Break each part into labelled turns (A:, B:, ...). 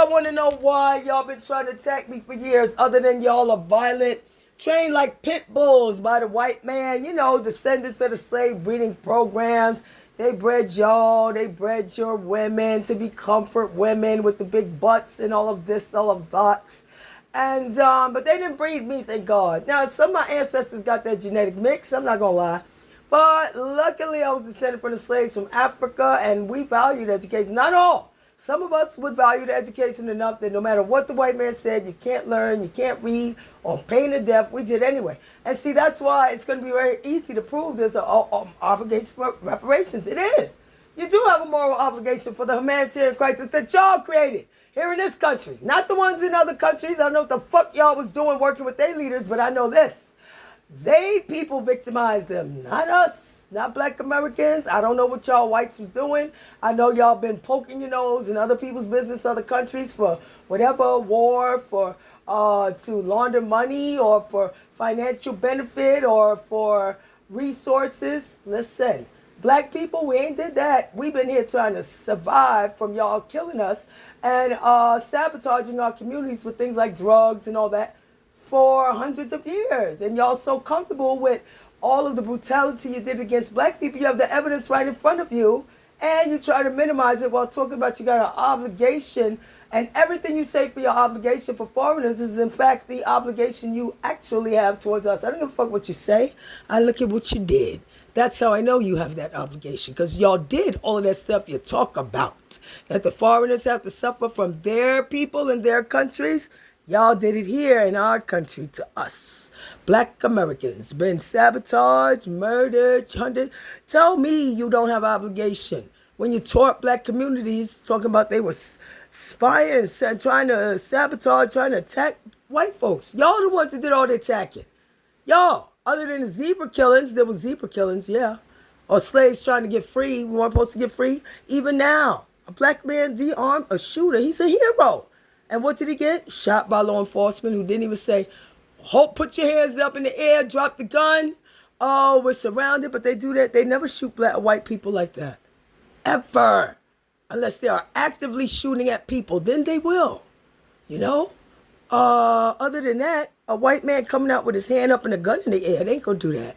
A: y'all want to know why y'all been trying to attack me for years, other than y'all are violent, trained like pit bulls by the white man, you know, descendants of the slave breeding programs. They bred y'all, they bred your women to be comfort women with the big butts and all of this, all of that. And, but they didn't breed me, thank God. Now, some of my ancestors got that genetic mix, I'm not gonna lie. But luckily, I was descended from the slaves from Africa, and we valued education. Not all. Some of us would value the education enough that no matter what the white man said, you can't learn, you can't read, or pain of death, we did anyway. And see, that's why it's going to be very easy to prove there's an obligation for reparations. It is. You do have a moral obligation for the humanitarian crisis that y'all created here in this country. Not the ones in other countries. I don't know what the fuck y'all was doing working with their leaders, but I know this. They people victimized them, not us, not black Americans. I don't know what y'all whites was doing. I know y'all been poking your nose in other people's business, other countries for whatever, war, for to launder money or for financial benefit or for resources. Listen, black people, we ain't did that. We've been here trying to survive from y'all killing us and sabotaging our communities with things like drugs and all that for hundreds of years. And y'all so comfortable with all of the brutality you did against black people. You have the evidence right in front of you, and you try to minimize it while talking about you got an obligation, and everything you say for your obligation for foreigners is in fact the obligation you actually have towards us. I don't give a fuck what you say. I look at what you did. That's how I know you have that obligation, because y'all did all of that stuff you talk about, that the foreigners have to suffer from their people in their countries. Y'all did it here in our country to us. Black Americans been sabotaged, murdered, hunted. Tell me you don't have obligation. When you tore up black communities, talking about they were spying, trying to sabotage, trying to attack white folks. Y'all the ones that did all the attacking. Y'all, other than the zebra killings, there was zebra killings, yeah. Or slaves trying to get free. We weren't supposed to get free. Even now, a black man de-armed a shooter. He's a hero. And what did he get? Shot by law enforcement who didn't even say, put your hands up in the air, drop the gun. Oh, we're surrounded, but they do that. They never shoot black white people like that. Ever. Unless they are actively shooting at people, then they will. You know? Other than that, a white man coming out with his hand up and a gun in the air, they ain't gonna do that.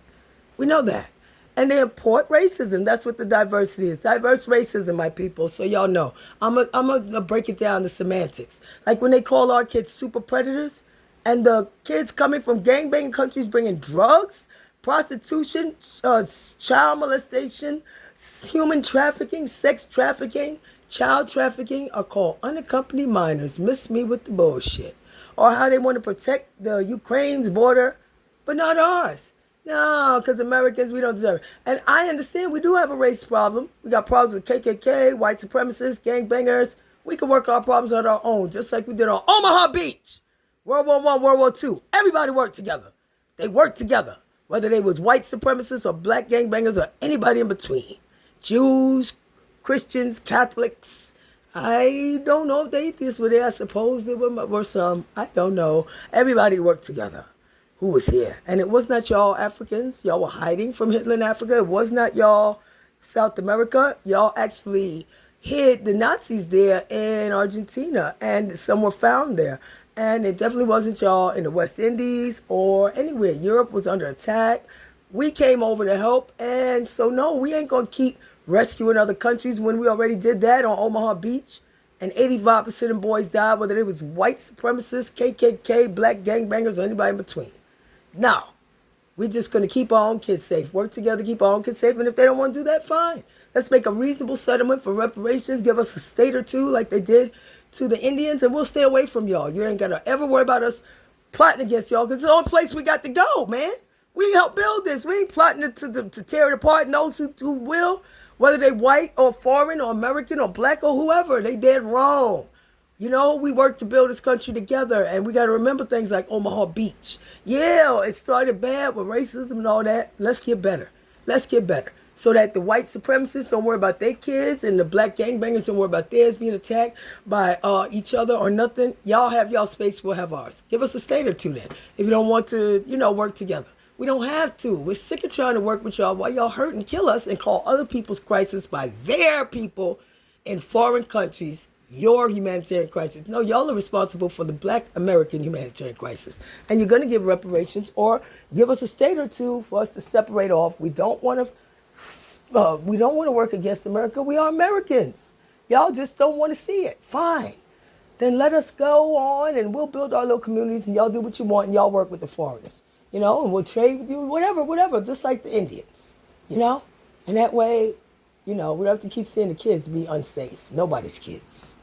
A: We know that. And they import racism. That's what the diversity is. Diverse racism, my people. So y'all know. I'm gonna break it down to semantics. Like when they call our kids super predators, and the kids coming from gangbanging countries bringing drugs, prostitution, child molestation, human trafficking, sex trafficking, child trafficking are called unaccompanied minors. Miss me with the bullshit. Or how they want to protect the Ukraine's border, but not ours. No, because Americans, we don't deserve it. And I understand we do have a race problem. We got problems with KKK, white supremacists, gangbangers. We can work our problems on our own, just like we did on Omaha Beach. World War I, World War II. Everybody worked together. They worked together, whether they was white supremacists or black gangbangers or anybody in between. Jews, Christians, Catholics. I don't know if they atheists were there. I suppose there were some. I don't know. Everybody worked together. Who was here. And it was not y'all Africans. Y'all were hiding from Hitler in Africa. It was not y'all South America. Y'all actually hid the Nazis there in Argentina, and some were found there. And it definitely wasn't y'all in the West Indies or anywhere. Europe was under attack. We came over to help, and so no, we ain't gonna keep rescuing other countries when we already did that on Omaha Beach. And 85% of them boys died, whether it was white supremacists, KKK, black gangbangers, or anybody in between. No, we're just going to keep our own kids safe. Work together to keep our own kids safe. And if they don't want to do that, fine. Let's make a reasonable settlement for reparations. Give us a state or two like they did to the Indians. And we'll stay away from y'all. You ain't got to ever worry about us plotting against y'all. Because it's the only place we got to go, man. We helped build this. We ain't plotting to tear it apart. And those who will, whether they white or foreign or American or black or whoever, they dead wrong. You know, we work to build this country together, and we got to remember things like Omaha Beach. Yeah, it started bad with racism and all that. Let's get better. Let's get better. So that the white supremacists don't worry about their kids and the black gangbangers don't worry about theirs being attacked by each other or nothing. Y'all have y'all space, we'll have ours. Give us a state or two then, if you don't want to, work together. We don't have to. We're sick of trying to work with y'all while y'all hurt and kill us and call other people's crisis by their people in foreign countries your humanitarian crisis. No, y'all are responsible for the Black American humanitarian crisis. And you're going to give reparations or give us a state or two for us to separate off. We don't want to work against America. We are Americans. Y'all just don't want to see it. Fine. Then let us go on and we'll build our little communities and y'all do what you want and y'all work with the foreigners. And we'll trade with you, whatever, just like the Indians, And that way, we don't have to keep seeing the kids be unsafe. Nobody's kids.